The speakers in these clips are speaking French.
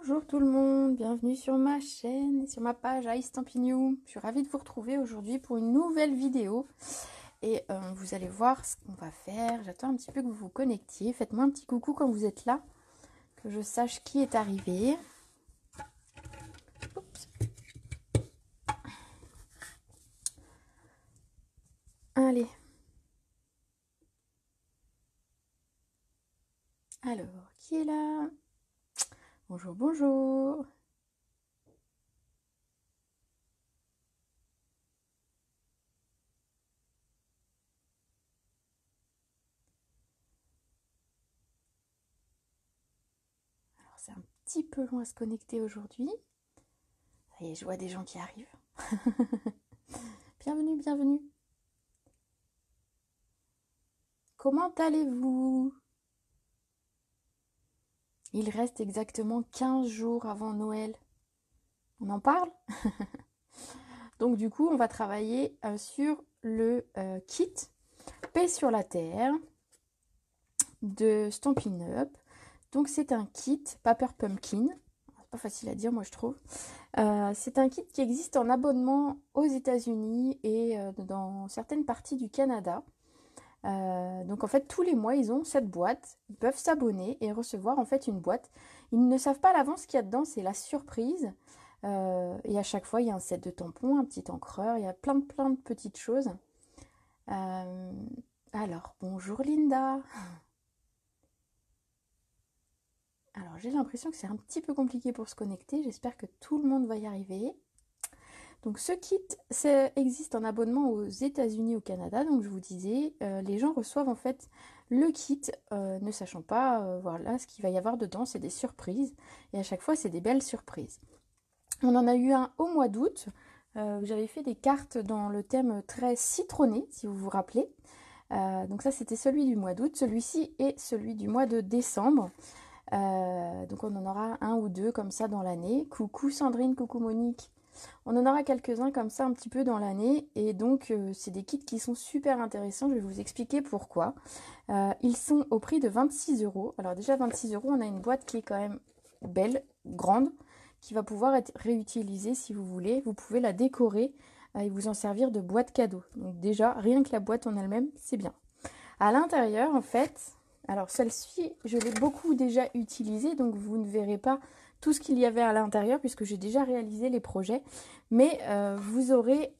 Bonjour tout le monde, bienvenue sur ma chaîne et sur ma page iStampin' Je suis ravie de vous retrouver aujourd'hui pour une nouvelle vidéo. Et vous allez voir ce qu'on va faire. J'attends un petit peu que vous vous connectiez. Faites-moi un petit coucou quand vous êtes là, que je sache qui est arrivé. Oups. Allez. Alors, qui est là? Bonjour, bonjour. Alors, c'est un petit peu long à se connecter aujourd'hui. Ça y est, je vois des gens qui arrivent. Bienvenue, bienvenue. Comment allez-vous? Il reste exactement 15 jours avant Noël. On en parle? Donc du coup, on va travailler sur le kit Paix sur la Terre de Stampin' Up. Donc c'est un kit Paper Pumpkin. C'est pas facile à dire, moi je trouve. C'est un kit qui existe en abonnement aux États-Unis et dans certaines parties du Canada. Donc en fait tous les mois ils ont cette boîte, ils peuvent s'abonner et recevoir en fait une boîte. Ils ne savent pas à l'avance ce qu'il y a dedans, c'est la surprise. Et à chaque fois il y a un set de tampons, un petit encreur, il y a plein de petites choses. Alors bonjour Linda. Alors j'ai l'impression que c'est un petit peu compliqué pour se connecter, j'espère que tout le monde va y arriver. Donc ce kit existe en abonnement aux États-Unis, au Canada. Donc je vous disais, les gens reçoivent en fait le kit, ne sachant pas, voilà, ce qu'il va y avoir dedans, c'est des surprises. Et à chaque fois, c'est des belles surprises. On en a eu un au mois d'août. J'avais fait des cartes dans le thème très citronné, si vous vous rappelez. Donc ça, c'était celui du mois d'août. Celui-ci est celui du mois de décembre. Donc on en aura un ou deux comme ça dans l'année. Coucou Sandrine, coucou Monique. On en aura quelques-uns comme ça un petit peu dans l'année et donc c'est des kits qui sont super intéressants, je vais vous expliquer pourquoi. Ils sont au prix de 26 €. Alors déjà 26 €, on a une boîte qui est quand même belle, grande, qui va pouvoir être réutilisée si vous voulez. Vous pouvez la décorer et vous en servir de boîte cadeau. Donc déjà, rien que la boîte en elle-même, c'est bien. À l'intérieur, en fait, alors celle-ci, je l'ai beaucoup déjà utilisée, donc vous ne verrez pas tout ce qu'il y avait à l'intérieur puisque j'ai déjà réalisé les projets. Mais vous aurez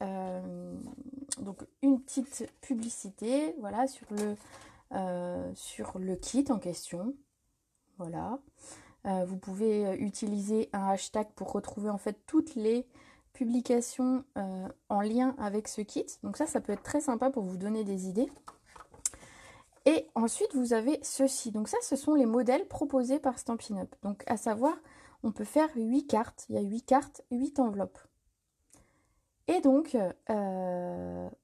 donc une petite publicité, voilà, sur le kit en question. Voilà. Vous pouvez utiliser un hashtag pour retrouver en fait toutes les publications en lien avec ce kit. Donc ça peut être très sympa pour vous donner des idées. Et ensuite, vous avez ceci. Donc ça, ce sont les modèles proposés par Stampin' Up. Donc à savoir, on peut faire 8 cartes. Il y a 8 cartes, 8 enveloppes. Et donc,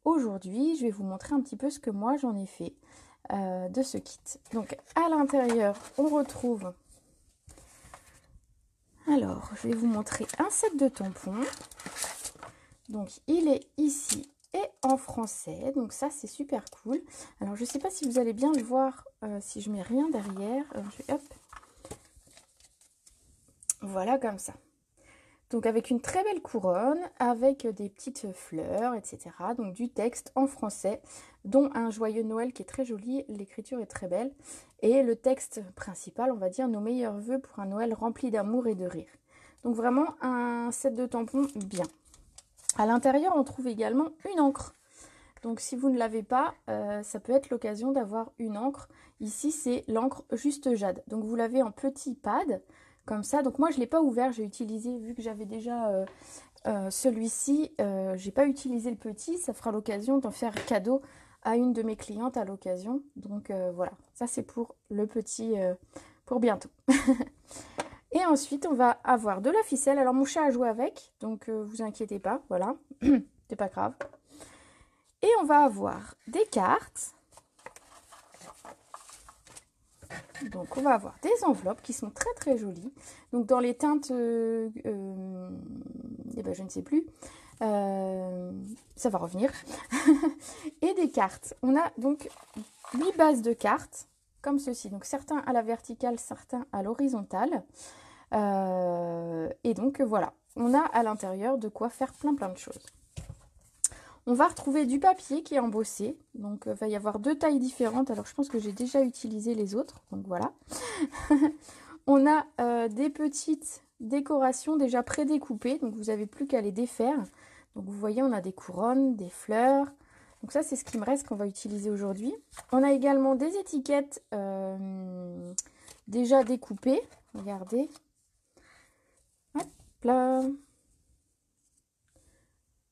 aujourd'hui, je vais vous montrer un petit peu ce que moi, j'en ai fait de ce kit. Donc à l'intérieur, on retrouve... Alors, je vais vous montrer un set de tampons. Donc il est ici et en français, donc ça c'est super cool. Alors je sais pas si vous allez bien le voir si je mets rien derrière. Hop, voilà comme ça. Donc avec une très belle couronne, avec des petites fleurs, etc. Donc du texte en français, dont un joyeux Noël qui est très joli, l'écriture est très belle. Et le texte principal, on va dire, nos meilleurs vœux pour un Noël rempli d'amour et de rire. Donc vraiment un set de tampons bien. À l'intérieur, on trouve également une encre. Donc si vous ne l'avez pas, ça peut être l'occasion d'avoir une encre. Ici, c'est l'encre Juste Jade. Donc vous l'avez en petit pad, comme ça. Donc moi, je ne l'ai pas ouvert, j'ai utilisé, vu que j'avais déjà celui-ci, j'ai pas utilisé le petit. Ça fera l'occasion d'en faire cadeau à une de mes clientes à l'occasion. Donc voilà, ça c'est pour le petit, pour bientôt. Et ensuite, on va avoir de la ficelle. Alors, mon chat a joué avec, donc vous inquiétez pas, voilà, c'est pas grave. Et on va avoir des cartes. Donc, on va avoir des enveloppes qui sont très jolies. Donc, dans les teintes, eh ben, je ne sais plus, ça va revenir. Et des cartes. On a donc 8 bases de cartes, comme ceci. Donc, certains à la verticale, certains à l'horizontale. Et donc voilà, on a à l'intérieur de quoi faire plein de choses. On va retrouver du papier qui est embossé. Donc il va y avoir 2 tailles différentes. Alors je pense que j'ai déjà utilisé les autres. Donc voilà. On a des petites décorations déjà prédécoupées. Donc vous n'avez plus qu'à les défaire. Donc vous voyez, on a des couronnes, des fleurs. Donc ça, c'est ce qui me reste qu'on va utiliser aujourd'hui. On a également des étiquettes déjà découpées. Regardez. Hop là.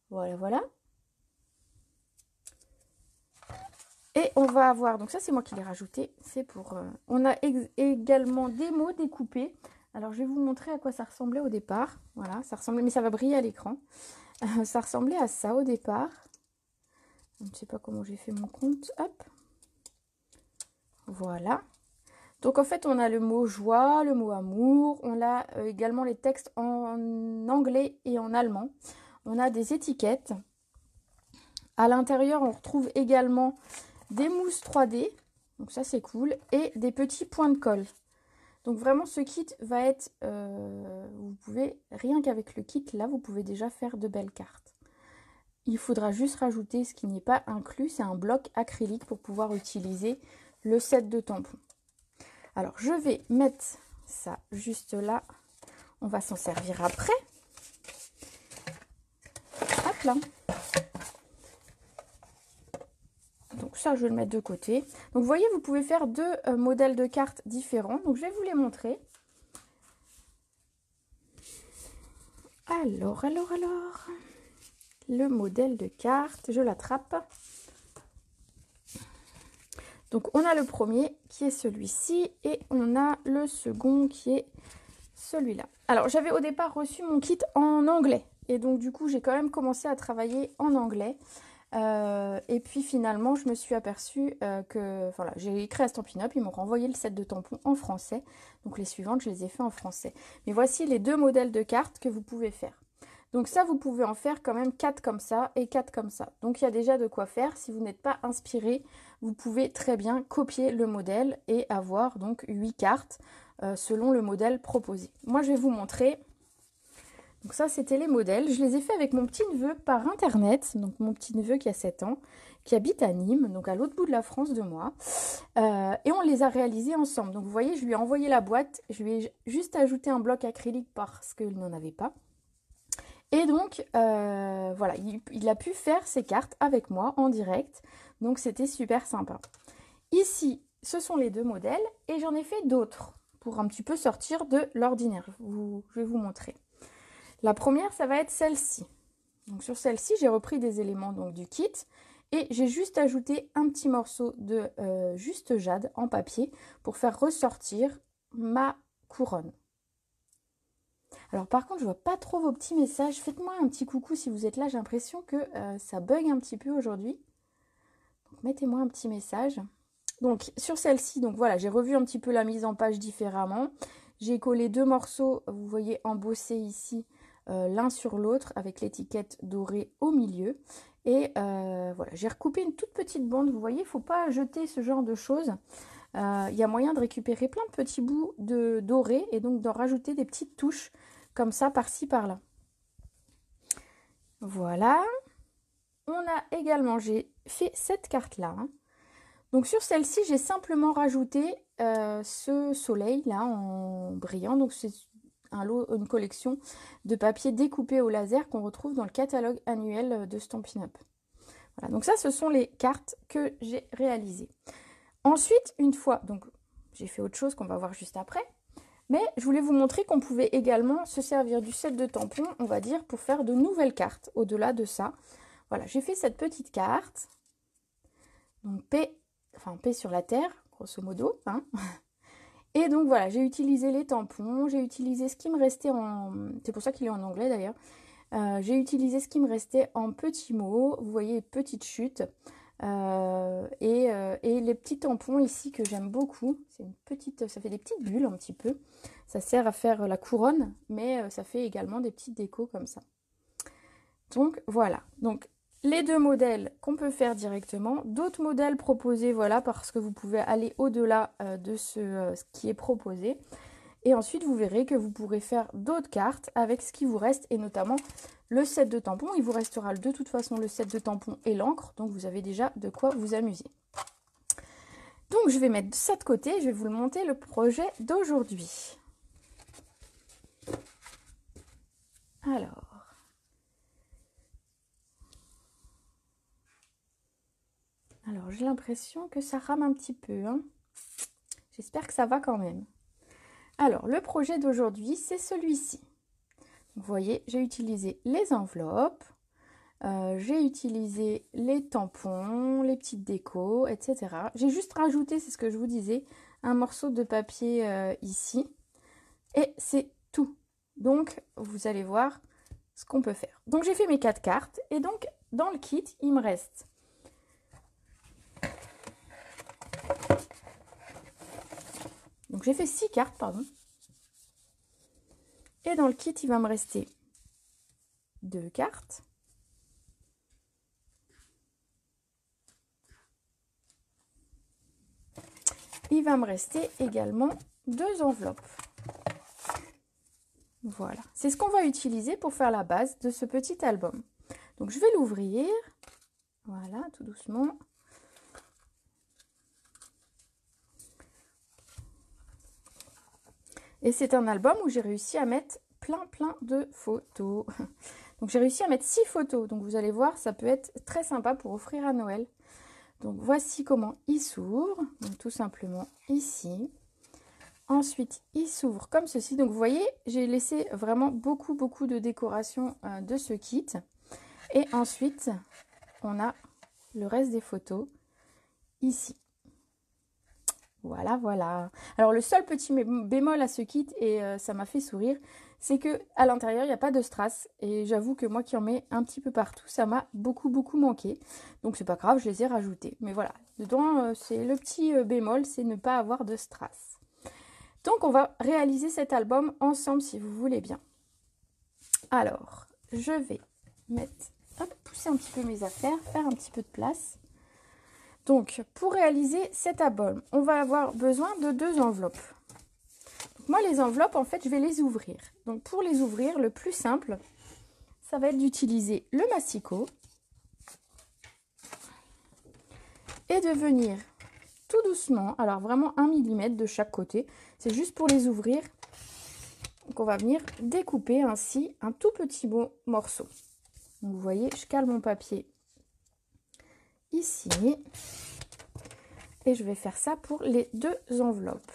Voilà, voilà. Et on va avoir, donc ça c'est moi qui l'ai rajouté, c'est pour... on a également des mots découpés. Alors je vais vous montrer à quoi ça ressemblait au départ. Voilà, ça ressemblait, mais ça va briller à l'écran. Ça ressemblait à ça au départ. Je ne sais pas comment j'ai fait mon compte. Hop. Voilà. Donc en fait on a le mot joie, le mot amour. On a également les textes en anglais et en allemand. On a des étiquettes. À l'intérieur on retrouve également des mousses 3D, donc ça c'est cool, et des petits points de colle. Donc vraiment ce kit va être, vous pouvez, rien qu'avec le kit là, vous pouvez déjà faire de belles cartes. Il faudra juste rajouter ce qui n'est pas inclus, c'est un bloc acrylique pour pouvoir utiliser le set de tampons. Alors je vais mettre ça juste là, on va s'en servir après. Hop là. Donc ça, je vais le mettre de côté. Donc vous voyez, vous pouvez faire 2 modèles de cartes différents. Donc je vais vous les montrer. Alors. Le modèle de carte, je l'attrape. Donc on a le premier qui est celui-ci et on a le second qui est celui-là. Alors j'avais au départ reçu mon kit en anglais. Et donc du coup, j'ai quand même commencé à travailler en anglais. Et puis finalement je me suis aperçue que voilà, j'ai écrit à Stampin' Up, ils m'ont renvoyé le set de tampons en français, donc les suivantes je les ai fait en français. Mais voici les 2 modèles de cartes que vous pouvez faire. Donc ça vous pouvez en faire quand même 4 comme ça et 4 comme ça. Donc il y a déjà de quoi faire. Si vous n'êtes pas inspiré, vous pouvez très bien copier le modèle et avoir donc 8 cartes selon le modèle proposé. Moi je vais vous montrer. Donc ça, c'était les modèles. Je les ai faits avec mon petit neveu par internet. Donc mon petit neveu qui a 7 ans, qui habite à Nîmes, donc à l'autre bout de la France de moi. Et on les a réalisés ensemble. Donc vous voyez, je lui ai envoyé la boîte. Je lui ai juste ajouté un bloc acrylique parce qu'il n'en avait pas. Et donc, voilà, il a pu faire ses cartes avec moi en direct. Donc c'était super sympa. Ici, ce sont les 2 modèles. Et j'en ai fait d'autres pour un petit peu sortir de l'ordinaire. Je vais vous montrer. La première, ça va être celle-ci. Donc sur celle-ci, j'ai repris des éléments donc, du kit et j'ai juste ajouté un petit morceau de juste jade en papier pour faire ressortir ma couronne. Alors par contre, je vois pas trop vos petits messages. Faites-moi un petit coucou si vous êtes là. J'ai l'impression que ça bug un petit peu aujourd'hui. Donc mettez-moi un petit message. Donc sur celle-ci, donc voilà, j'ai revu un petit peu la mise en page différemment. J'ai collé 2 morceaux, vous voyez, embossés ici. L'un sur l'autre avec l'étiquette dorée au milieu et voilà, j'ai recoupé une toute petite bande. Vous voyez, il ne faut pas jeter ce genre de choses. Il y a moyen de récupérer plein de petits bouts de doré et donc d'en rajouter des petites touches comme ça par-ci par-là. Voilà, on a également, j'ai fait cette carte là, hein. Donc sur celle-ci, j'ai simplement rajouté ce soleil là en brillant. Donc c'est une collection de papier découpé au laser qu'on retrouve dans le catalogue annuel de Stampin' Up. Voilà, donc ça, ce sont les cartes que j'ai réalisées. Ensuite, une fois, donc j'ai fait autre chose qu'on va voir juste après, mais je voulais vous montrer qu'on pouvait également se servir du set de tampons, on va dire, pour faire de nouvelles cartes au-delà de ça. Voilà, j'ai fait cette petite carte, donc P sur la terre, grosso modo, hein. Et donc voilà, j'ai utilisé les tampons, j'ai utilisé ce qui me restait en... C'est pour ça qu'il est en anglais d'ailleurs. J'ai utilisé ce qui me restait en petits mots. Vous voyez, petite chute. Et les petits tampons ici que j'aime beaucoup. C'est une petite, ça fait des petites bulles un petit peu. Ça sert à faire la couronne, mais ça fait également des petites décos comme ça. Donc voilà. Donc les 2 modèles qu'on peut faire directement, d'autres modèles proposés, voilà, parce que vous pouvez aller au-delà de ce qui est proposé. Et ensuite, vous verrez que vous pourrez faire d'autres cartes avec ce qui vous reste, et notamment le set de tampons. Il vous restera de toute façon le set de tampons et l'encre, donc vous avez déjà de quoi vous amuser. Donc je vais mettre ça de côté, je vais vous le monter le projet d'aujourd'hui. Alors j'ai l'impression que ça rame un petit peu, hein. J'espère que ça va quand même. Alors le projet d'aujourd'hui, c'est celui-ci. Vous voyez, j'ai utilisé les enveloppes, j'ai utilisé les tampons, les petites décos, etc. J'ai juste rajouté, c'est ce que je vous disais, un morceau de papier ici. Et c'est tout. Donc, vous allez voir ce qu'on peut faire. Donc, j'ai fait mes 4 cartes. Et donc, dans le kit, il me reste... Donc, j'ai fait 6 cartes, pardon. Et dans le kit, il va me rester 2 cartes. Il va me rester également 2 enveloppes. Voilà, c'est ce qu'on va utiliser pour faire la base de ce petit album. Donc je vais l'ouvrir, voilà, tout doucement. Et c'est un album où j'ai réussi à mettre plein de photos. Donc j'ai réussi à mettre 6 photos, donc vous allez voir, ça peut être très sympa pour offrir à Noël. Donc voici comment il s'ouvre, donc tout simplement ici. Ensuite, il s'ouvre comme ceci. Donc, vous voyez, j'ai laissé vraiment beaucoup de décoration de ce kit. Et ensuite, on a le reste des photos ici. Voilà, voilà. Alors, le seul petit bémol à ce kit, et ça m'a fait sourire, c'est que à l'intérieur, il n'y a pas de strass. Et j'avoue que moi qui en mets un petit peu partout, ça m'a beaucoup manqué. Donc, c'est pas grave, je les ai rajoutés. Mais voilà, dedans, c'est le petit bémol, c'est ne pas avoir de strass. Donc, on va réaliser cet album ensemble, si vous voulez bien. Alors, je vais pousser un petit peu mes affaires, faire un petit peu de place. Donc, pour réaliser cet album, on va avoir besoin de 2 enveloppes. Donc, moi, les enveloppes, en fait, je vais les ouvrir. Donc, pour les ouvrir, le plus simple, ça va être d'utiliser le masticot et de venir tout doucement, alors vraiment 1 mm de chaque côté, c'est juste pour les ouvrir. Donc on va venir découper ainsi un tout petit morceau. Donc vous voyez, je cale mon papier ici et je vais faire ça pour les 2 enveloppes.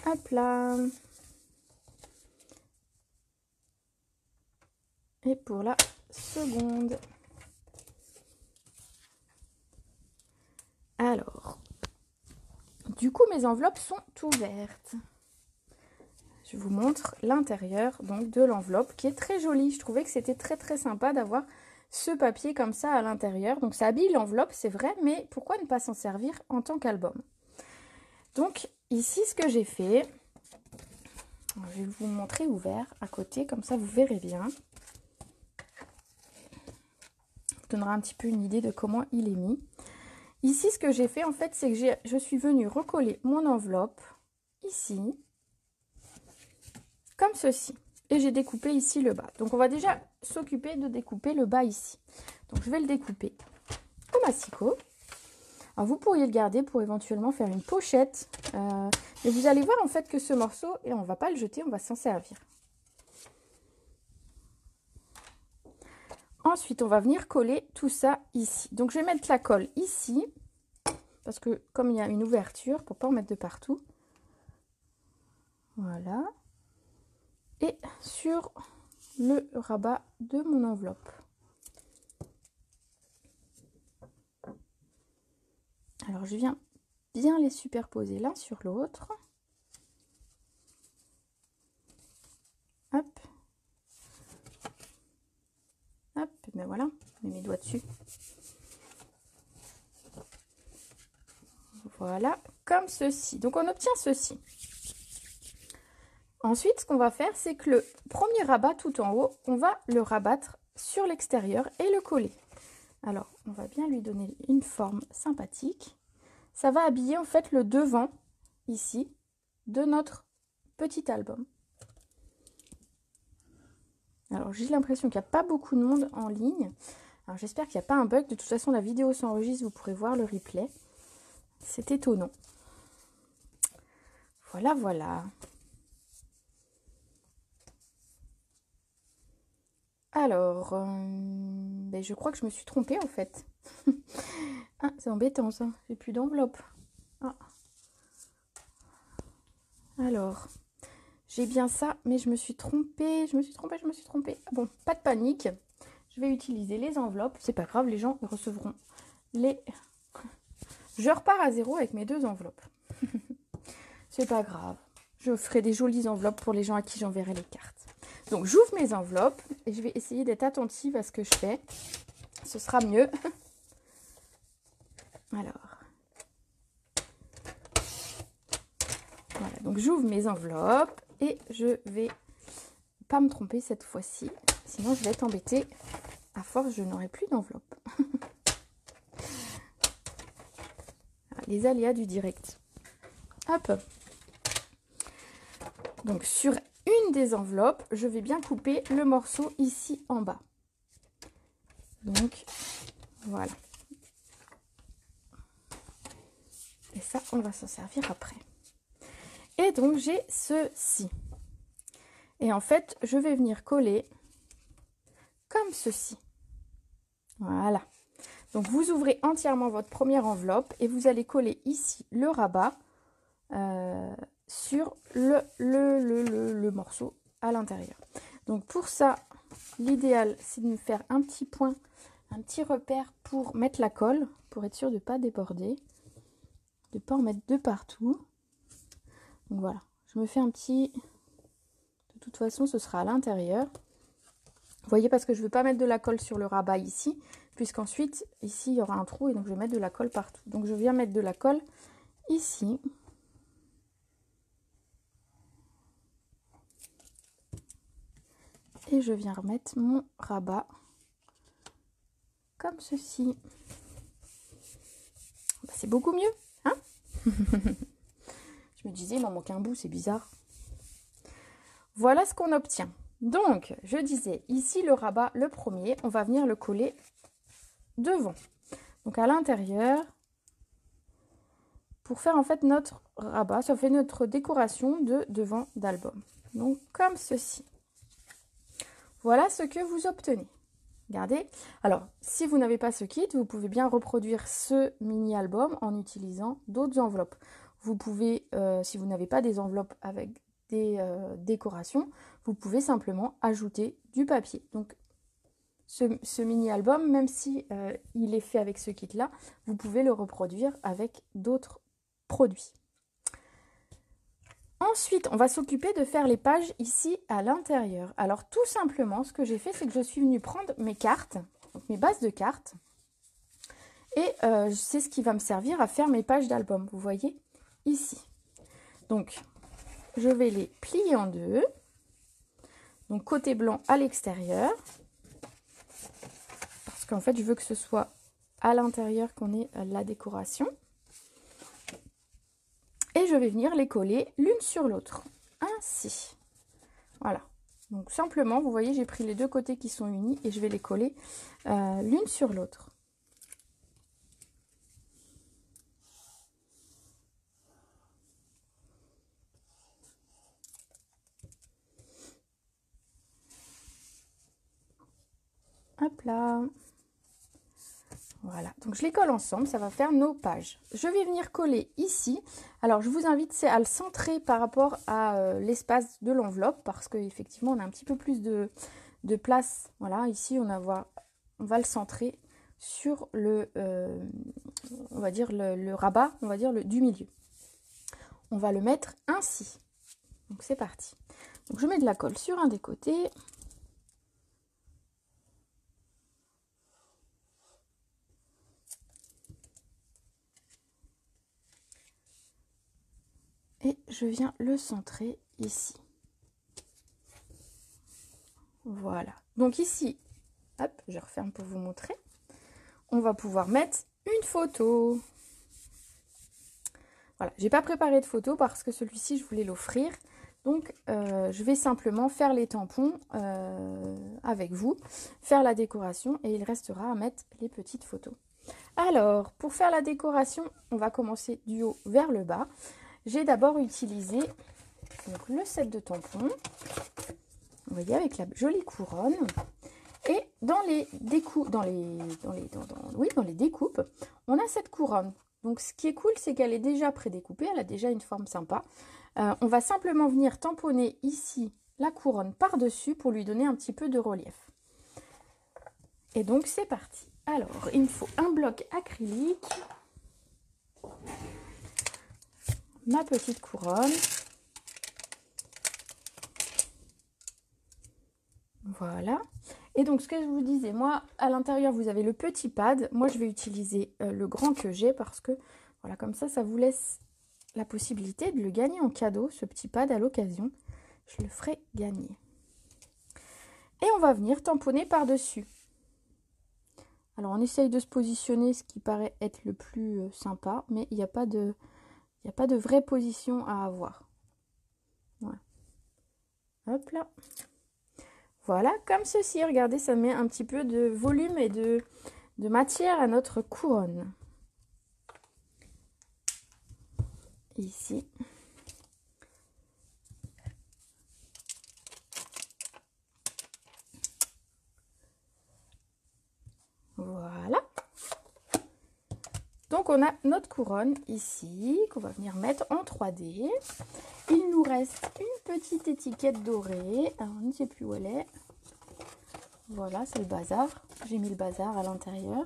Hop là. Et pour la seconde. Alors, du coup, mes enveloppes sont ouvertes. Je vous montre l'intérieur donc de l'enveloppe qui est très jolie. Je trouvais que c'était très sympa d'avoir ce papier comme ça à l'intérieur. Donc ça habille l'enveloppe, c'est vrai, mais pourquoi ne pas s'en servir en tant qu'album? Donc ici, ce que j'ai fait, je vais vous montrer ouvert à côté, comme ça vous verrez bien. Ça donnera un petit peu une idée de comment il est mis. Ici, ce que j'ai fait, en fait, c'est que je suis venue recoller mon enveloppe ici, comme ceci. Et j'ai découpé ici le bas. Donc, on va déjà s'occuper de découper le bas ici. Donc, je vais le découper au masticot. Alors, vous pourriez le garder pour éventuellement faire une pochette. Mais vous allez voir, en fait, que ce morceau, et on ne va pas le jeter, on va s'en servir. Ensuite, on va venir coller tout ça ici. Donc, je vais mettre la colle ici. Parce que comme il y a une ouverture, pour ne pas en mettre de partout. Voilà. Et sur le rabat de mon enveloppe. Alors, je viens bien les superposer l'un sur l'autre. Hop. Hop, et bien voilà, je mets mes doigts dessus. Voilà, comme ceci. Donc, on obtient ceci. Ensuite, ce qu'on va faire, c'est que le premier rabat tout en haut, on va le rabattre sur l'extérieur et le coller. Alors, on va bien lui donner une forme sympathique. Ça va habiller en fait le devant, ici, de notre petit album. Alors, j'ai l'impression qu'il n'y a pas beaucoup de monde en ligne. Alors, j'espère qu'il n'y a pas un bug. De toute façon, la vidéo s'enregistre, vous pourrez voir le replay. C'est étonnant. Voilà, voilà. Alors, ben, je crois que je me suis trompée en fait. Ah, c'est embêtant ça. J'ai plus d'enveloppe. Ah. Alors, j'ai bien ça, mais je me suis trompée. Je me suis trompée. Ah bon, pas de panique. Je vais utiliser les enveloppes. C'est pas grave, les gens recevront les... Je repars à zéro avec mes 2 enveloppes. C'est pas grave. Je ferai des jolies enveloppes pour les gens à qui j'enverrai les cartes. Donc, j'ouvre mes enveloppes et je vais essayer d'être attentive à ce que je fais. Ce sera mieux. Alors. Voilà, donc j'ouvre mes enveloppes et je vais pas me tromper cette fois-ci. Sinon, je vais être embêtée. À force, je n'aurai plus d'enveloppe. Les aléas du direct. Hop. Donc, sur une des enveloppes, je vais bien couper le morceau ici en bas. Donc, voilà. Et ça, on va s'en servir après. Et donc, j'ai ceci. Et en fait, je vais venir coller comme ceci. Voilà. Donc, vous ouvrez entièrement votre première enveloppe et vous allez coller ici le rabat sur le morceau à l'intérieur. Donc, pour ça, l'idéal, c'est de me faire un petit point, un petit repère pour mettre la colle, pour être sûr de ne pas déborder, de ne pas en mettre de partout. Donc, voilà. Je me fais un petit... De toute façon, ce sera à l'intérieur. Vous voyez, parce que je ne veux pas mettre de la colle sur le rabat ici, puisqu'ensuite, ici, il y aura un trou et donc je vais mettre de la colle partout. Donc, je viens mettre de la colle ici. Et je viens remettre mon rabat comme ceci. Bah, c'est beaucoup mieux, hein? Je me disais, il m'en manque un bout, c'est bizarre. Voilà ce qu'on obtient. Donc, je disais, ici, le rabat, le premier, on va venir le coller devant. Donc, à l'intérieur, pour faire en fait notre rabat, ça fait notre décoration de devant d'album. Donc, comme ceci. Voilà ce que vous obtenez. Regardez. Alors, si vous n'avez pas ce kit, vous pouvez bien reproduire ce mini-album en utilisant d'autres enveloppes. Vous pouvez, si vous n'avez pas des enveloppes avec des décorations, vous pouvez simplement ajouter du papier. Donc, ce mini-album, même si il est fait avec ce kit-là, vous pouvez le reproduire avec d'autres produits. Ensuite, on va s'occuper de faire les pages ici à l'intérieur. Alors, tout simplement, ce que j'ai fait, c'est que je suis venue prendre mes cartes, donc mes bases de cartes, et c'est ce qui va me servir à faire mes pages d'album, vous voyez, ici. Donc, je vais les plier en deux. Donc, côté blanc à l'extérieur, parce qu'en fait, je veux que ce soit à l'intérieur qu'on ait la décoration. Et je vais venir les coller l'une sur l'autre, ainsi. Voilà. Donc simplement, vous voyez, j'ai pris les deux côtés qui sont unis et je vais les coller l'une sur l'autre. Hop là. Voilà, donc je les colle ensemble, ça va faire nos pages. Je vais venir coller ici. Alors, je vous invite à le centrer par rapport à l'espace de l'enveloppe parce qu'effectivement, on a un petit peu plus de place. Voilà, ici, on va le centrer sur le, on va dire le rabat, on va dire du milieu. On va le mettre ainsi. Donc, c'est parti. Donc, je mets de la colle sur un des côtés. Et je viens le centrer ici. Voilà. Donc ici, hop, je referme pour vous montrer. on va pouvoir mettre une photo. Voilà, j'ai pas préparé de photo parce que celui-ci, je voulais l'offrir. Donc, je vais simplement faire les tampons avec vous, faire la décoration et il restera à mettre les petites photos. Alors, pour faire la décoration, on va commencer du haut vers le bas. J'ai d'abord utilisé donc, le set de tampons, vous voyez, avec la jolie couronne. Et dans les découpes, on a cette couronne. Donc, ce qui est cool, c'est qu'elle est déjà prédécoupée, elle a déjà une forme sympa. On va simplement venir tamponner ici la couronne par-dessus pour lui donner un petit peu de relief. Et donc, c'est parti. Alors, il me faut un bloc acrylique, ma petite couronne. Voilà. Et donc, ce que je vous disais, moi, à l'intérieur, vous avez le petit pad. Moi, je vais utiliser le grand que j'ai parce que, voilà, comme ça vous laisse la possibilité de le gagner en cadeau, ce petit pad à l'occasion. Je le ferai gagner. Et on va venir tamponner par-dessus. Alors, on essaye de se positionner ce qui paraît être le plus sympa, mais il n'y a pas de vraie position à avoir. Voilà. Hop là. Voilà, comme ceci. Regardez, ça met un petit peu de volume et de matière à notre couronne. Ici. Voilà. Donc, on a notre couronne ici, qu'on va venir mettre en 3D. Il nous reste une petite étiquette dorée. Alors, je ne sais plus où elle est. Voilà, c'est le bazar. J'ai mis le bazar à l'intérieur.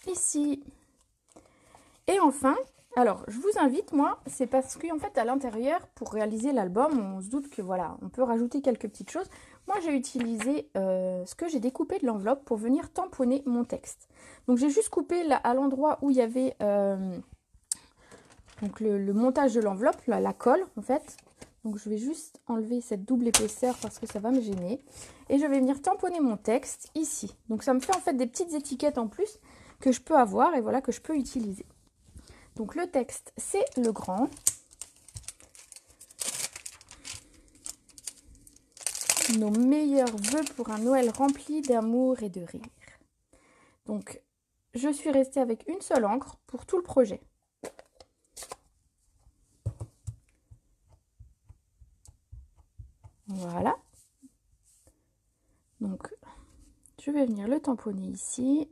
Ici. Et enfin, alors, je vous invite, moi, c'est parce qu'en fait, à l'intérieur, pour réaliser l'album, on se doute que, voilà, on peut rajouter quelques petites choses. Moi, j'ai utilisé ce que j'ai découpé de l'enveloppe pour venir tamponner mon texte. Donc, j'ai juste coupé là, à l'endroit où il y avait donc le montage de l'enveloppe, la colle, en fait. Donc, je vais juste enlever cette double épaisseur parce que ça va me gêner. Et je vais venir tamponner mon texte ici. Donc, ça me fait en fait des petites étiquettes en plus que je peux avoir et voilà, que je peux utiliser. Donc, le texte, c'est le grand. Nos meilleurs vœux pour un Noël rempli d'amour et de rire. Donc, je suis restée avec une seule encre pour tout le projet. Voilà. Donc, je vais venir le tamponner ici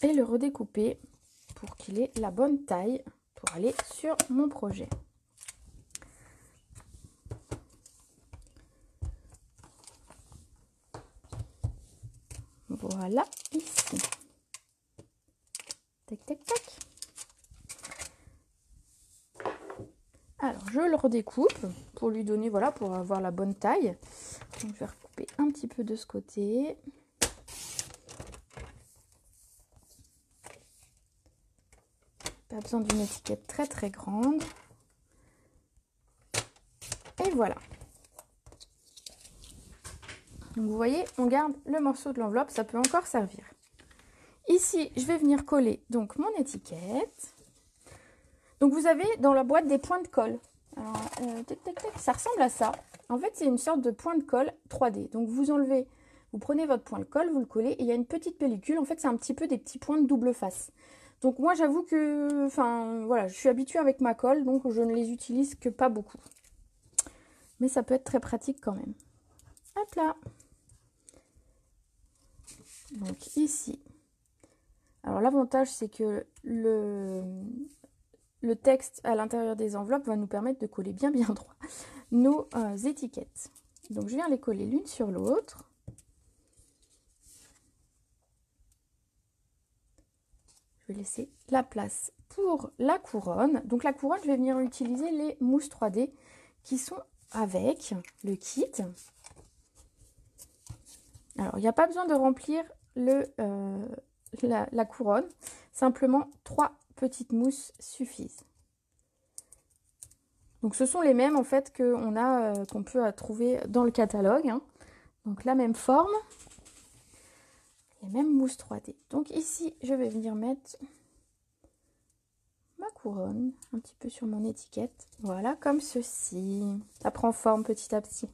et le redécouper pour qu'il ait la bonne taille pour aller sur mon projet. Voilà, ici. Tac, tac, tac. Alors, je le redécoupe pour lui donner, voilà, pour avoir la bonne taille. Donc, je vais recouper un petit peu de ce côté. Pas besoin d'une étiquette très très grande. Et voilà. Donc, vous voyez, on garde le morceau de l'enveloppe, ça peut encore servir. Ici, je vais venir coller donc mon étiquette. Donc, vous avez dans la boîte des points de colle. Alors, tac, tac, tac, ça ressemble à ça. En fait, c'est une sorte de point de colle 3D. Donc, vous enlevez, vous prenez votre point de colle, vous le collez et il y a une petite pellicule. En fait, c'est un petit peu des petits points de double face. Donc, moi, j'avoue que, enfin, voilà, je suis habituée avec ma colle, donc je ne les utilise que pas beaucoup. Mais ça peut être très pratique quand même. Hop là. Donc, ici. Alors, l'avantage, c'est que le texte à l'intérieur des enveloppes va nous permettre de coller bien droit nos étiquettes. Donc, je viens les coller l'une sur l'autre. Je vais laisser la place pour la couronne. Donc, la couronne, je vais venir utiliser les mousses 3D qui sont avec le kit. Alors, il n'y a pas besoin de remplir la couronne. Simplement, 3 petites mousses suffisent. Donc ce sont les mêmes en fait qu'on peut trouver dans le catalogue, hein. Donc la même forme, les mêmes mousses 3D. Donc ici, je vais venir mettre ma couronne un petit peu sur mon étiquette. Voilà, comme ceci. Ça prend forme petit à petit.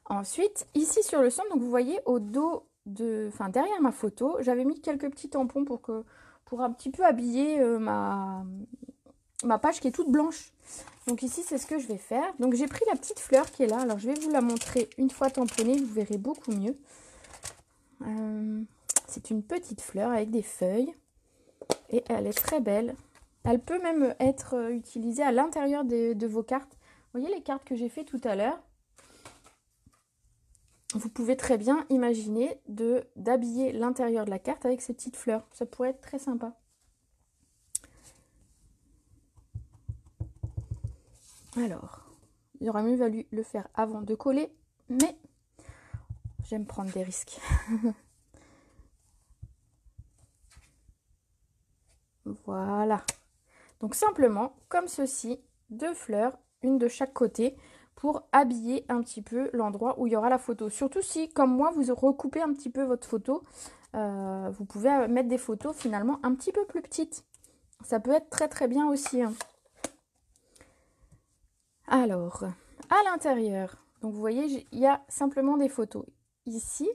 Ensuite, ici sur le centre, donc vous voyez au dos derrière ma photo, j'avais mis quelques petits tampons pour un petit peu habiller ma page qui est toute blanche. Donc ici, c'est ce que je vais faire. Donc j'ai pris la petite fleur qui est là. Alors je vais vous la montrer une fois tamponnée, vous verrez beaucoup mieux. C'est une petite fleur avec des feuilles et elle est très belle. Elle peut même être utilisée à l'intérieur de vos cartes. Vous voyez les cartes que j'ai fait tout à l'heure? Vous pouvez très bien imaginer d'habiller l'intérieur de la carte avec ces petites fleurs. Ça pourrait être très sympa. Alors, il aurait mieux valu le faire avant de coller, mais j'aime prendre des risques. Voilà. Donc simplement, comme ceci, 2 fleurs, une de chaque côté, pour habiller un petit peu l'endroit où il y aura la photo. Surtout si, comme moi, vous recoupez un petit peu votre photo, vous pouvez mettre des photos finalement un petit peu plus petites. Ça peut être très très bien aussi, hein. Alors, à l'intérieur, donc vous voyez, il y a simplement des photos. Ici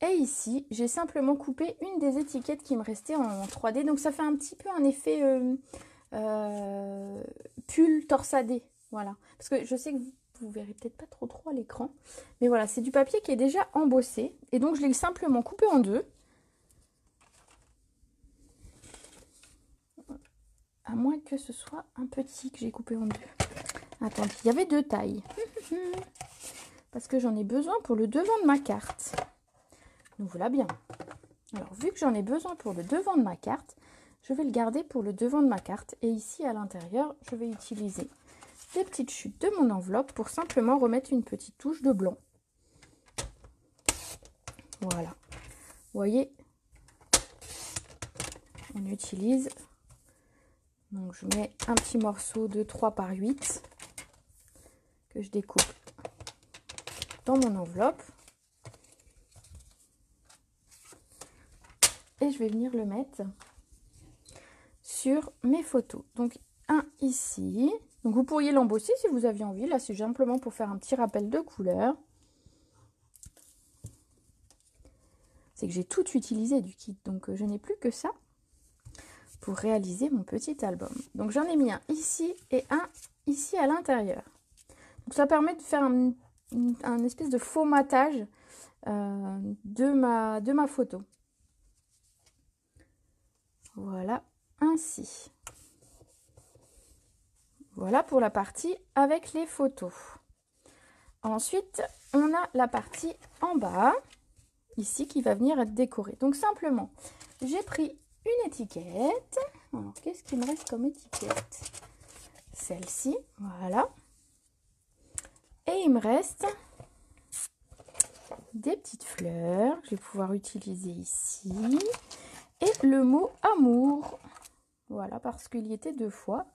et ici, j'ai simplement coupé une des étiquettes qui me restait en 3D. Donc ça fait un petit peu un effet pull torsadé. Voilà. Parce que je sais que vous verrez peut-être pas trop à l'écran. Mais voilà, c'est du papier qui est déjà embossé. Et donc je l'ai simplement coupé en 2. À moins que ce soit un petit que j'ai coupé en 2. Attendez, il y avait 2 tailles. Parce que j'en ai besoin pour le devant de ma carte. Donc voilà bien. Alors vu que j'en ai besoin pour le devant de ma carte, je vais le garder pour le devant de ma carte. Et ici à l'intérieur, je vais utiliser des petites chutes de mon enveloppe pour simplement remettre une petite touche de blanc. Voilà. Vous voyez, on utilise. Donc je mets un petit morceau de 3 par 8 que je découpe dans mon enveloppe. Et je vais venir le mettre sur mes photos. Donc un ici. Donc vous pourriez l'embosser si vous aviez envie. Là c'est simplement pour faire un petit rappel de couleur. C'est que j'ai tout utilisé du kit. Donc je n'ai plus que ça pour réaliser mon petit album. Donc j'en ai mis un ici et un ici à l'intérieur. Donc ça permet de faire un espèce de formatage de ma photo. Voilà, ainsi. Voilà pour la partie avec les photos. Ensuite, on a la partie en bas, ici, qui va venir être décorée. Donc simplement, j'ai pris une étiquette. Alors, qu'est-ce qu'il me reste comme étiquette? Celle-ci, voilà. Et il me reste des petites fleurs que je vais pouvoir utiliser ici. Et le mot amour. Voilà, parce qu'il y était 2 fois.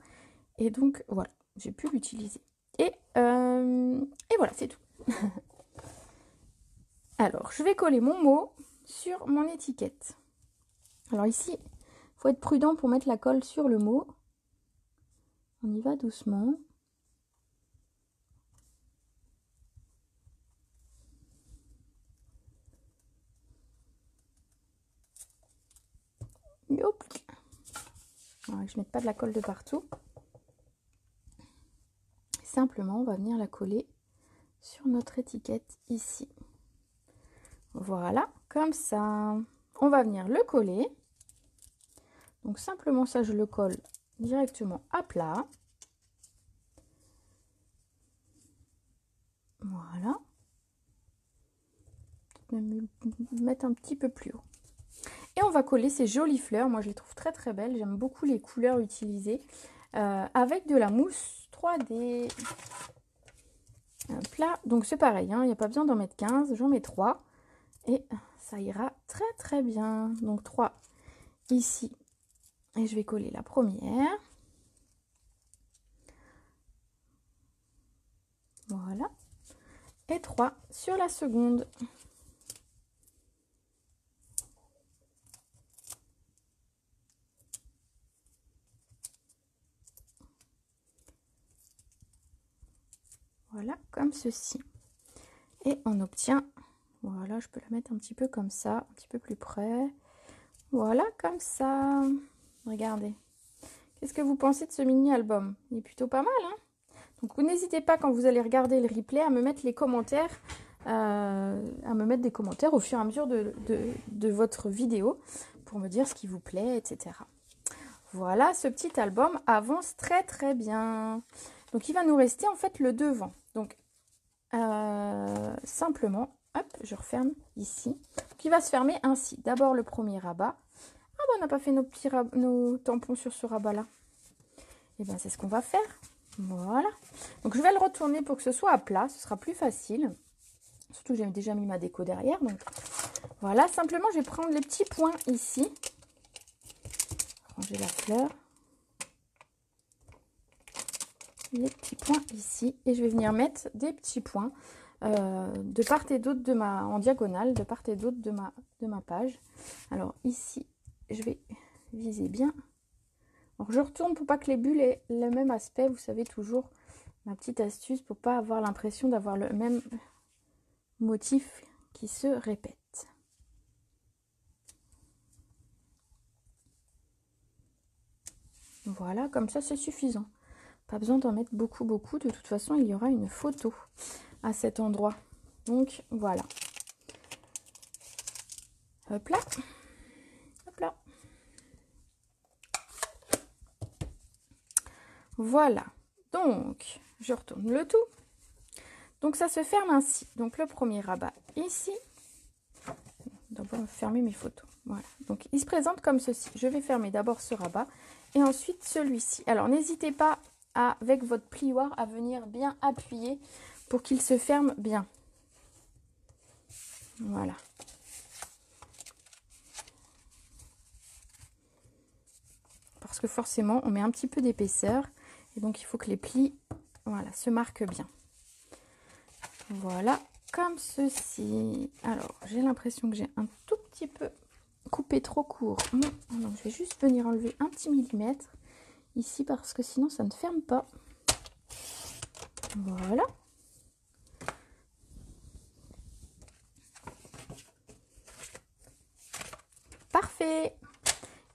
Et donc, voilà, j'ai pu l'utiliser. Et voilà, c'est tout. Alors, je vais coller mon mot sur mon étiquette. Alors ici, il faut être prudent pour mettre la colle sur le mot. On y va doucement. Hop. Alors, je ne mets pas de la colle de partout. Simplement, on va venir la coller sur notre étiquette ici. Voilà, comme ça. On va venir le coller. Donc simplement ça, je le colle directement à plat. Voilà. Même mettre un petit peu plus haut. Et on va coller ces jolies fleurs. Moi, je les trouve très très belles. J'aime beaucoup les couleurs utilisées. Avec de la mousse 3D. Hop là. Donc c'est pareil, hein, il n'y a pas besoin d'en mettre 15. J'en mets 3. Et ça ira très très bien. Donc 3 ici. Et je vais coller la première. Voilà. Et 3 sur la seconde. Voilà, comme ceci. Et on obtient, voilà, je peux la mettre un petit peu comme ça, un petit peu plus près. Voilà, comme ça. Regardez. Qu'est-ce que vous pensez de ce mini-album? Il est plutôt pas mal, hein? Donc, vous n'hésitez pas, quand vous allez regarder le replay, à me mettre les commentaires, des commentaires au fur et à mesure de votre vidéo pour me dire ce qui vous plaît, etc. Voilà, ce petit album avance très très bien. Donc, il va nous rester en fait le devant. Donc, simplement, hop, je referme ici. Donc, il va se fermer ainsi. D'abord, le premier rabat. Ah, ben, on n'a pas fait nos tampons sur ce rabat-là. Et bien, c'est ce qu'on va faire. Voilà. Donc, je vais le retourner pour que ce soit à plat. Ce sera plus facile. Surtout que j'ai déjà mis ma déco derrière. Donc, voilà. Simplement, je vais prendre les petits points ici. Ranger la fleur. Les petits points ici. Et je vais venir mettre des petits points de part et d'autre en diagonale, de part et d'autre de ma page. Alors, ici, je vais viser bien. Alors, je retourne pour pas que les bulles aient le même aspect. Vous savez, toujours ma petite astuce pour pas avoir l'impression d'avoir le même motif qui se répète. Voilà, comme ça, c'est suffisant. Pas besoin d'en mettre beaucoup, beaucoup. De toute façon, il y aura une photo à cet endroit. Donc, voilà. Hop là. Hop là. Voilà. Donc, je retourne le tout. Donc, ça se ferme ainsi. Donc, le premier rabat ici. D'abord, fermer mes photos. Voilà. Donc, il se présente comme ceci. Je vais fermer d'abord ce rabat et ensuite celui-ci. Alors, n'hésitez pas, avec votre plioir, à venir bien appuyer pour qu'il se ferme bien. Voilà. Parce que forcément, on met un petit peu d'épaisseur. Et donc, il faut que les plis, voilà, se marquent bien. Voilà, comme ceci. Alors, j'ai l'impression que j'ai un tout petit peu coupé trop court. Donc, je vais juste venir enlever un petit millimètre ici parce que sinon, ça ne ferme pas. Voilà. Parfait.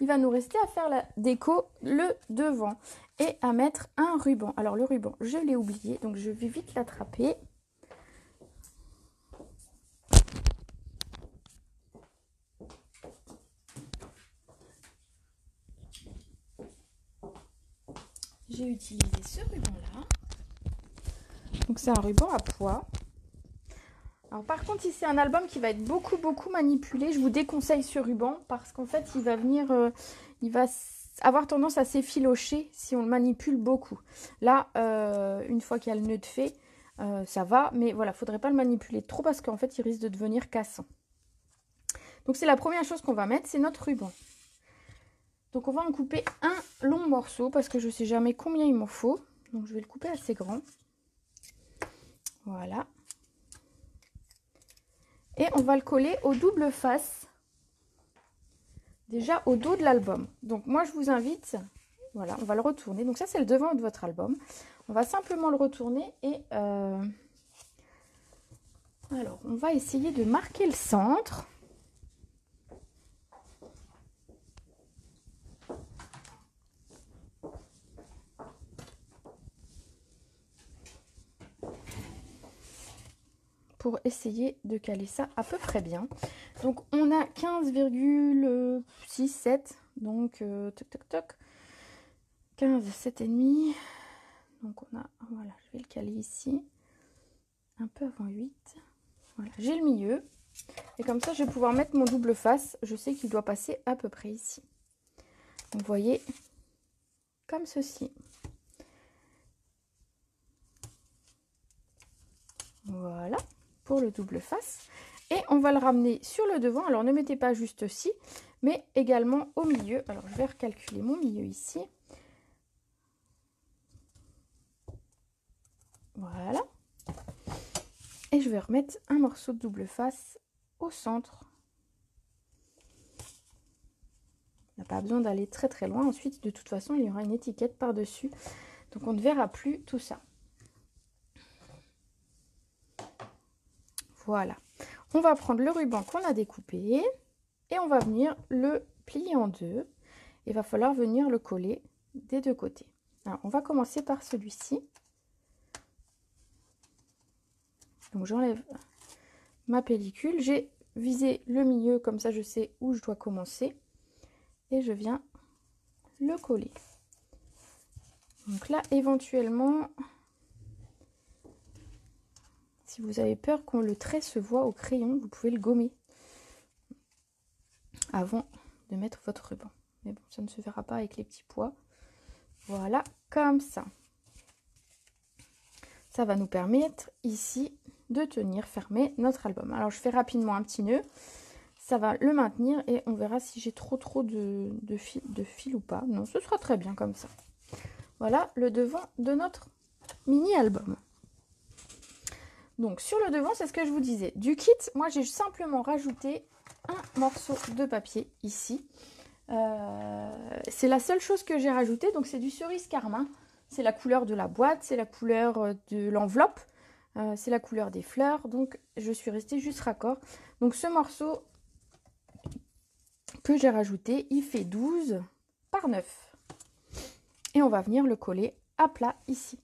Il va nous rester à faire la déco, le devant, et à mettre un ruban. Alors, le ruban, je l'ai oublié, donc je vais vite l'attraper. J'ai utilisé ce ruban-là. Donc, c'est un ruban à pois. Alors, par contre, si c'est un album qui va être beaucoup, beaucoup manipulé, je vous déconseille ce ruban parce qu'en fait, il va avoir tendance à s'effilocher si on le manipule beaucoup. Là, une fois qu'il y a le nœud de fait, ça va. Mais voilà, il ne faudrait pas le manipuler trop parce qu'en fait, il risque de devenir cassant. Donc, c'est la première chose qu'on va mettre, c'est notre ruban. Donc, on va en couper un long morceau parce que je ne sais jamais combien il m'en faut. Donc, je vais le couper assez grand. Voilà. Et on va le coller au double face, déjà au dos de l'album. Donc moi je vous invite, voilà, on va le retourner. Donc ça c'est le devant de votre album. On va simplement le retourner et alors on va essayer de marquer le centre. Pour essayer de caler ça à peu près bien. Donc on a 15,67, donc toc toc toc, 15, 7,5. Donc on a, voilà, je vais le caler ici, un peu avant 8. Voilà, j'ai le milieu. Et comme ça, je vais pouvoir mettre mon double face. Je sais qu'il doit passer à peu près ici. Donc vous voyez, comme ceci. Voilà. Pour le double face, et on va le ramener sur le devant. Alors ne mettez pas juste ci, mais également au milieu. Alors je vais recalculer mon milieu ici. Voilà. Et je vais remettre un morceau de double face au centre. Il n'y a pas besoin d'aller très très loin. Ensuite, de toute façon, il y aura une étiquette par-dessus. Donc, on ne verra plus tout ça. Voilà. On va prendre le ruban qu'on a découpé et on va venir le plier en deux. Il va falloir venir le coller des deux côtés. Alors, on va commencer par celui-ci. Donc, j'enlève ma pellicule. J'ai visé le milieu, comme ça je sais où je dois commencer. Et je viens le coller. Donc là, éventuellement, si vous avez peur que le trait se voit au crayon, vous pouvez le gommer avant de mettre votre ruban. Mais bon, ça ne se verra pas avec les petits pois. Voilà, comme ça. Ça va nous permettre ici de tenir fermé notre album. Alors, je fais rapidement un petit nœud. Ça va le maintenir et on verra si j'ai trop de fil ou pas. Non, ce sera très bien comme ça. Voilà le devant de notre mini album. Donc sur le devant, c'est ce que je vous disais. Du kit, moi j'ai simplement rajouté un morceau de papier ici. C'est la seule chose que j'ai rajouté. Donc c'est du cerise carmin. C'est la couleur de la boîte, c'est la couleur de l'enveloppe, c'est la couleur des fleurs. Donc je suis restée juste raccord. Donc ce morceau que j'ai rajouté, il fait 12 par 9. Et on va venir le coller à plat ici.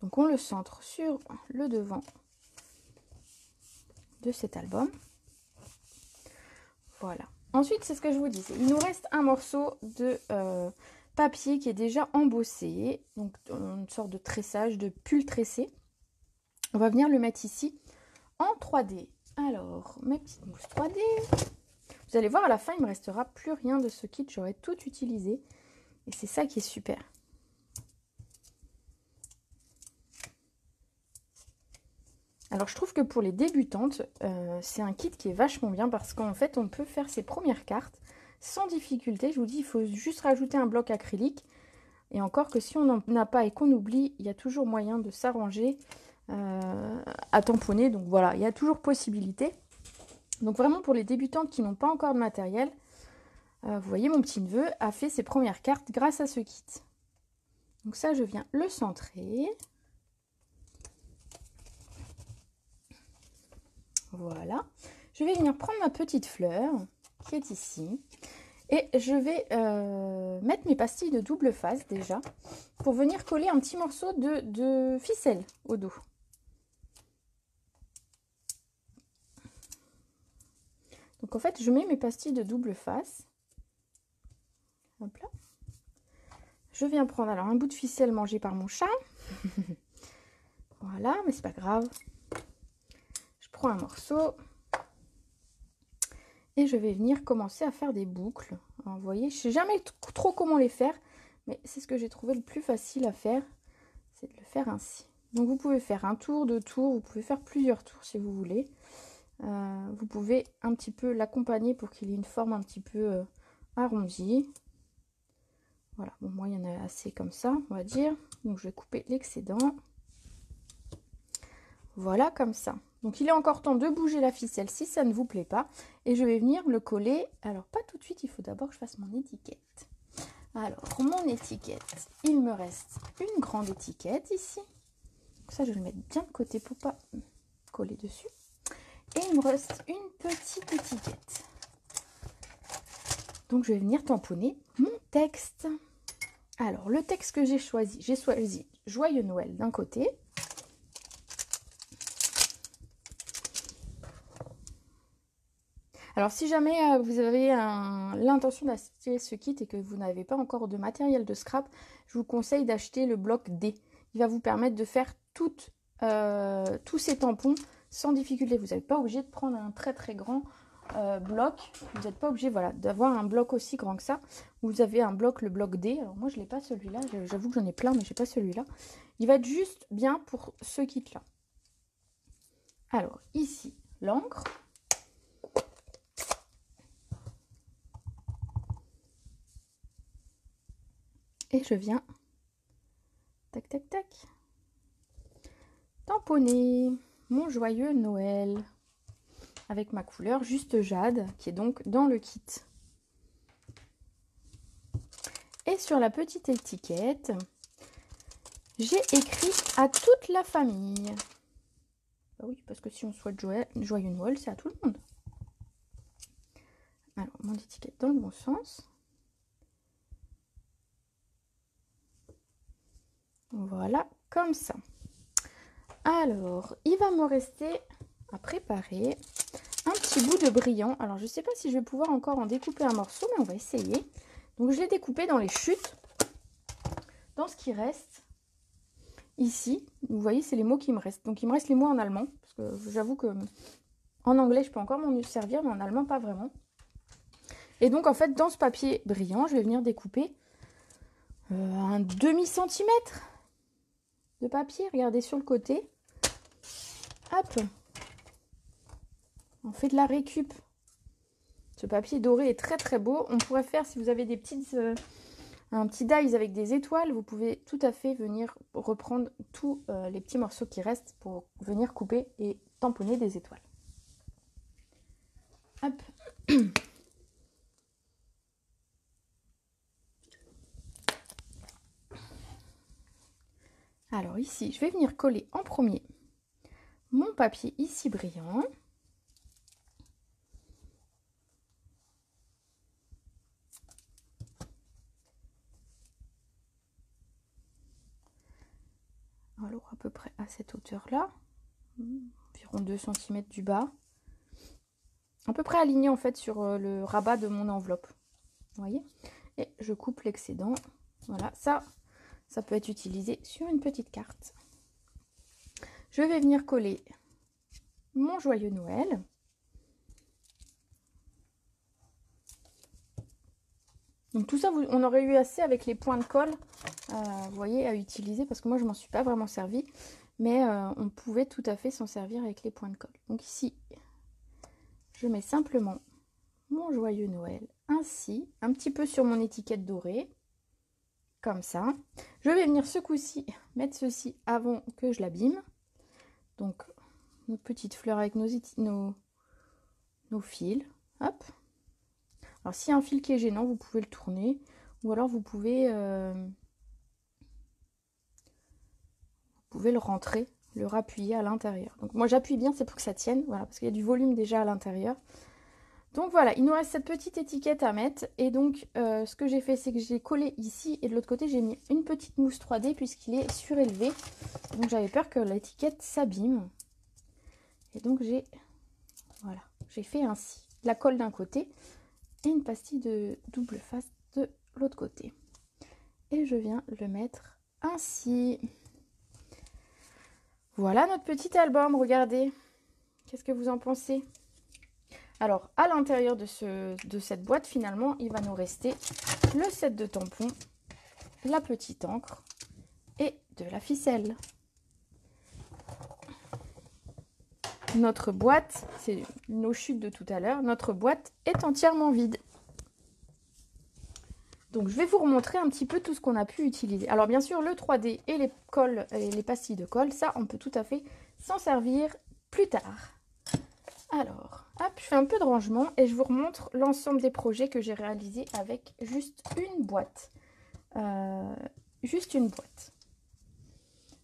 Donc on le centre sur le devant de cet album. Voilà. Ensuite, c'est ce que je vous disais. Il nous reste un morceau de papier qui est déjà embossé. Donc une sorte de tressage, de pull tressé. On va venir le mettre ici en 3D. Alors, mes petites mousses 3D. Vous allez voir, à la fin, il ne me restera plus rien de ce kit. J'aurai tout utilisé. Et c'est ça qui est super. Alors, je trouve que pour les débutantes, c'est un kit qui est vachement bien parce qu'en fait, on peut faire ses premières cartes sans difficulté. Je vous dis, il faut juste rajouter un bloc acrylique. Et encore que si on n'en a pas et qu'on oublie, il y a toujours moyen de s'arranger à tamponner. Donc voilà, il y a toujours possibilité. Donc vraiment, pour les débutantes qui n'ont pas encore de matériel, vous voyez, mon petit neveu a fait ses premières cartes grâce à ce kit. Donc ça, je viens le centrer. Voilà. Je vais venir prendre ma petite fleur qui est ici. Et je vais mettre mes pastilles de double face déjà pour venir coller un petit morceau de ficelle au dos. Donc en fait, je mets mes pastilles de double face. Hop là. Je viens prendre alors un bout de ficelle mangé par mon chat. Voilà, mais c'est pas grave. Je prends un morceau. Et je vais venir commencer à faire des boucles. Alors, vous voyez, je ne sais jamais trop comment les faire. Mais c'est ce que j'ai trouvé le plus facile à faire. C'est de le faire ainsi. Donc vous pouvez faire un tour, deux tours. Vous pouvez faire plusieurs tours si vous voulez. Vous pouvez un petit peu l'accompagner pour qu'il ait une forme un petit peu arrondie. Voilà, bon, moi il y en a assez comme ça, on va dire. Donc je vais couper l'excédent. Voilà, comme ça. Donc il est encore temps de bouger la ficelle si ça ne vous plaît pas. Et je vais venir le coller. Alors pas tout de suite, il faut d'abord que je fasse mon étiquette. Alors mon étiquette, il me reste une grande étiquette ici. Donc ça je vais le mettre bien de côté pour pas coller dessus. Et il me reste une petite étiquette. Donc je vais venir tamponner mon texte. Alors le texte que j'ai choisi Joyeux Noël d'un côté. Alors si jamais vous avez l'intention d'acheter ce kit et que vous n'avez pas encore de matériel de scrap, je vous conseille d'acheter le bloc D. Il va vous permettre de faire tous ces tampons sans difficulté. Vous n'êtes pas obligé de prendre un très très grand bloc. Vous n'êtes pas obligé d'avoir un bloc aussi grand que ça. Vous avez un bloc, le bloc D. Alors moi je n'ai pas celui-là. J'avoue que j'en ai plein mais je n'ai pas celui-là. Il va être juste bien pour ce kit-là. Alors ici, l'encre. Et je viens, tac, tac, tac, tamponner mon joyeux Noël avec ma couleur juste jade, qui est donc dans le kit. Et sur la petite étiquette, j'ai écrit à toute la famille. Bah oui, parce que si on souhaite joyeux Noël, c'est à tout le monde. Alors, mon étiquette dans le bon sens. Voilà, comme ça. Alors, il va me rester à préparer un petit bout de brillant. Alors, je ne sais pas si je vais pouvoir encore en découper un morceau, mais on va essayer. Donc, je l'ai découpé dans les chutes, dans ce qui reste. Ici, vous voyez, c'est les mots qui me restent. Donc, il me reste les mots en allemand, parce que j'avoue que en anglais, je peux encore m'en servir, mais en allemand, pas vraiment. Et donc, en fait, dans ce papier brillant, je vais venir découper un demi-centimètre de papier. Regardez sur le côté. Hop. On fait de la récup. Ce papier doré est très très beau. On pourrait faire, si vous avez des petites... un petit dies avec des étoiles, vous pouvez tout à fait venir reprendre tous les petits morceaux qui restent pour venir couper et tamponner des étoiles. Hop. Alors ici, je vais venir coller en premier mon papier ici brillant. Alors à peu près à cette hauteur-là, environ 2 cm du bas. À peu près aligné en fait sur le rabat de mon enveloppe. Vous voyez? Et je coupe l'excédent. Voilà, ça peut être utilisé sur une petite carte. Je vais venir coller mon joyeux Noël. Donc tout ça, on aurait eu assez avec les points de colle, vous voyez, à utiliser, parce que moi je m'en suis pas vraiment servi, mais on pouvait tout à fait s'en servir avec les points de colle. Donc ici, je mets simplement mon joyeux Noël ainsi, un petit peu sur mon étiquette dorée, comme ça. Je vais venir ce coup-ci mettre ceci avant que je l'abîme. Donc nos petites fleurs avec nos fils, hop. Alors s'il y a un fil qui est gênant, vous pouvez le tourner, ou alors vous pouvez le rentrer, le rappuyer à l'intérieur. Donc moi j'appuie bien, c'est pour que ça tienne, voilà, parce qu'il y a du volume déjà à l'intérieur. Donc voilà, il nous reste cette petite étiquette à mettre, et donc ce que j'ai fait, c'est que j'ai collé ici, et de l'autre côté j'ai mis une petite mousse 3D puisqu'il est surélevé, donc j'avais peur que l'étiquette s'abîme, et donc j'ai fait ainsi, la colle d'un côté, et une pastille de double face de l'autre côté. Et je viens le mettre ainsi. Voilà notre petit album, regardez. Qu'est-ce que vous en pensez? Alors, à l'intérieur de cette boîte, finalement, il va nous rester le set de tampons, la petite encre et de la ficelle. Notre boîte, c'est nos chutes de tout à l'heure, notre boîte est entièrement vide. Donc je vais vous remontrer un petit peu tout ce qu'on a pu utiliser. Alors bien sûr le 3D et les colles et les pastilles de colle, ça on peut tout à fait s'en servir plus tard. Alors, hop, je fais un peu de rangement et je vous remontre l'ensemble des projets que j'ai réalisés avec juste une boîte.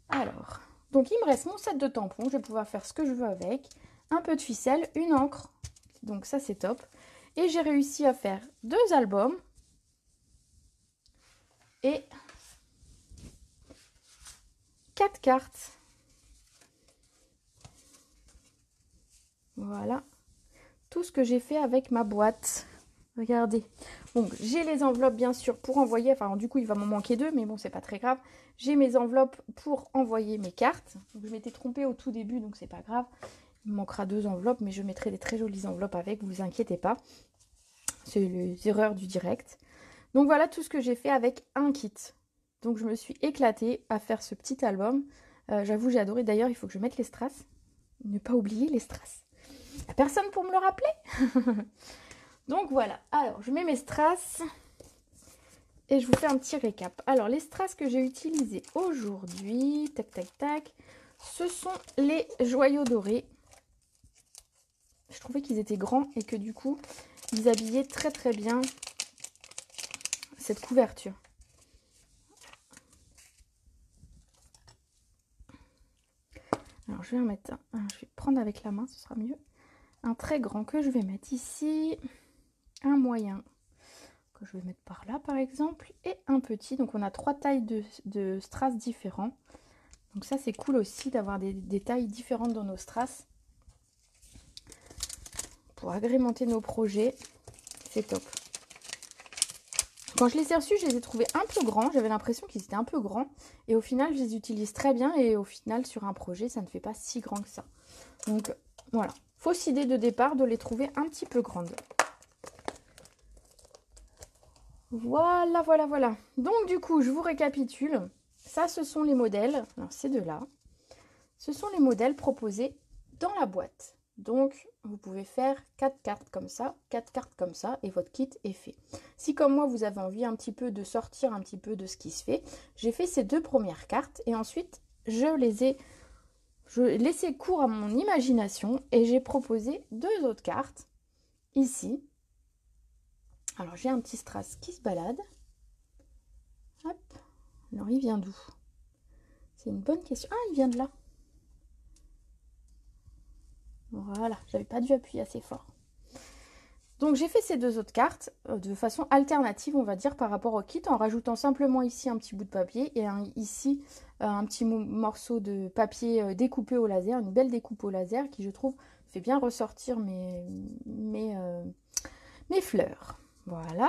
Alors, donc il me reste mon set de tampons, je vais pouvoir faire ce que je veux avec. Un peu de ficelle, une encre, donc ça c'est top. Et j'ai réussi à faire 2 albums. Et 4 cartes. Voilà tout ce que j'ai fait avec ma boîte. Regardez. Donc j'ai les enveloppes bien sûr pour envoyer. Enfin du coup il va m'en manquer 2, mais bon c'est pas très grave. J'ai mes enveloppes pour envoyer mes cartes. Donc, je m'étais trompée au tout début, donc c'est pas grave. Il me manquera 2 enveloppes, mais je mettrai des très jolies enveloppes avec. Vous inquiétez pas. C'est les erreurs du direct. Donc voilà tout ce que j'ai fait avec un kit. Donc je me suis éclatée à faire ce petit album. J'avoue, j'ai adoré. D'ailleurs, il faut que je mette les strass. Ne pas oublier les strass. Il n'y a personne pour me le rappeler. Donc voilà. Alors, je mets mes strass. et je vous fais un petit récap. Alors, les strass que j'ai utilisés aujourd'hui, tac, tac, tac, ce sont les joyaux dorés. Je trouvais qu'ils étaient grands et que du coup, ils habillaient très très bien cette couverture. Alors, je vais en mettre je vais prendre avec la main, ce sera mieux. Un très grand que je vais mettre ici, un moyen que je vais mettre par là par exemple, et un petit. Donc on a 3 tailles de strass différents. Donc ça c'est cool aussi d'avoir des tailles différentes dans nos strass. Pour agrémenter nos projets, c'est top. Quand je les ai reçus, je les ai trouvés un peu grands. J'avais l'impression qu'ils étaient un peu grands. Et au final, je les utilise très bien. Et au final, sur un projet, ça ne fait pas si grand que ça. Donc voilà. Fausse idée de départ de les trouver un petit peu grandes. Voilà, voilà, voilà. Donc du coup, je vous récapitule. Ça, ce sont les modèles. Alors, ces deux-là. Ce sont les modèles proposés dans la boîte. Donc, vous pouvez faire 4 cartes comme ça, 4 cartes comme ça, et votre kit est fait. Si, comme moi, vous avez envie un petit peu de sortir un petit peu de ce qui se fait, j'ai fait ces 2 premières cartes, et ensuite, je laissé cours à mon imagination, et j'ai proposé 2 autres cartes, ici. Alors, j'ai un petit strass qui se balade. Hop. Alors, il vient d'où? C'est une bonne question. Ah, il vient de là. Voilà, j'avais pas dû appuyer assez fort. Donc j'ai fait ces 2 autres cartes de façon alternative, on va dire, par rapport au kit, en rajoutant simplement ici un petit bout de papier et ici un petit morceau de papier découpé au laser, une belle découpe au laser qui, je trouve, fait bien ressortir mes fleurs. Voilà.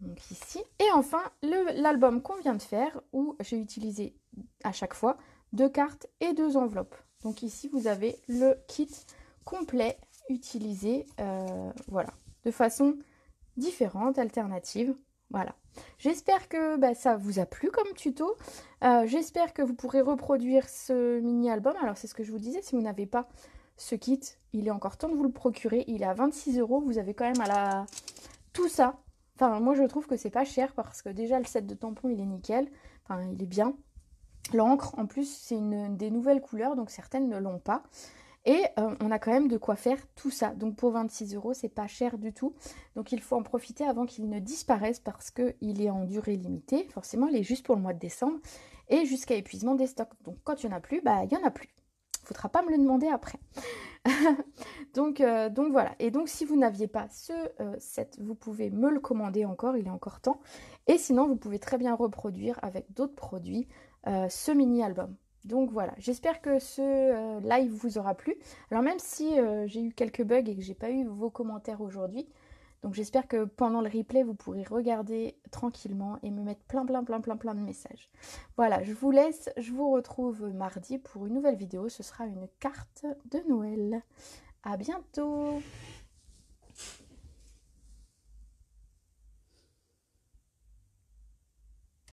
Donc ici. Et enfin, l'album qu'on vient de faire, où j'ai utilisé à chaque fois 2 cartes et 2 enveloppes. Donc ici, vous avez le kit complet utilisé, voilà, de façon différente, alternative. Voilà. J'espère que ça vous a plu comme tuto. J'espère que vous pourrez reproduire ce mini-album. Alors, c'est ce que je vous disais, si vous n'avez pas ce kit, il est encore temps de vous le procurer. Il est à 26 €. Vous avez quand même tout ça. Enfin, moi, je trouve que c'est pas cher parce que déjà, le set de tampons, il est nickel. Enfin, il est bien. L'encre, en plus, c'est des nouvelles couleurs, donc certaines ne l'ont pas. Et on a quand même de quoi faire tout ça. Donc pour 26 €, c'est pas cher du tout. Donc il faut en profiter avant qu'il ne disparaisse parce qu'il est en durée limitée. Forcément, il est juste pour le mois de décembre et jusqu'à épuisement des stocks. Donc quand il n'y en a plus, il n'y en a plus. Il ne faudra pas me le demander après. donc voilà. Et donc si vous n'aviez pas ce set, vous pouvez me le commander encore, il est encore temps. Et sinon, vous pouvez très bien reproduire avec d'autres produits ce mini-album. Donc voilà, j'espère que ce live vous aura plu. Alors même si j'ai eu quelques bugs et que j'ai pas eu vos commentaires aujourd'hui, donc j'espère que pendant le replay, vous pourrez regarder tranquillement et me mettre plein de messages. Voilà, je vous laisse, je vous retrouve mardi pour une nouvelle vidéo. Ce sera une carte de Noël. À bientôt!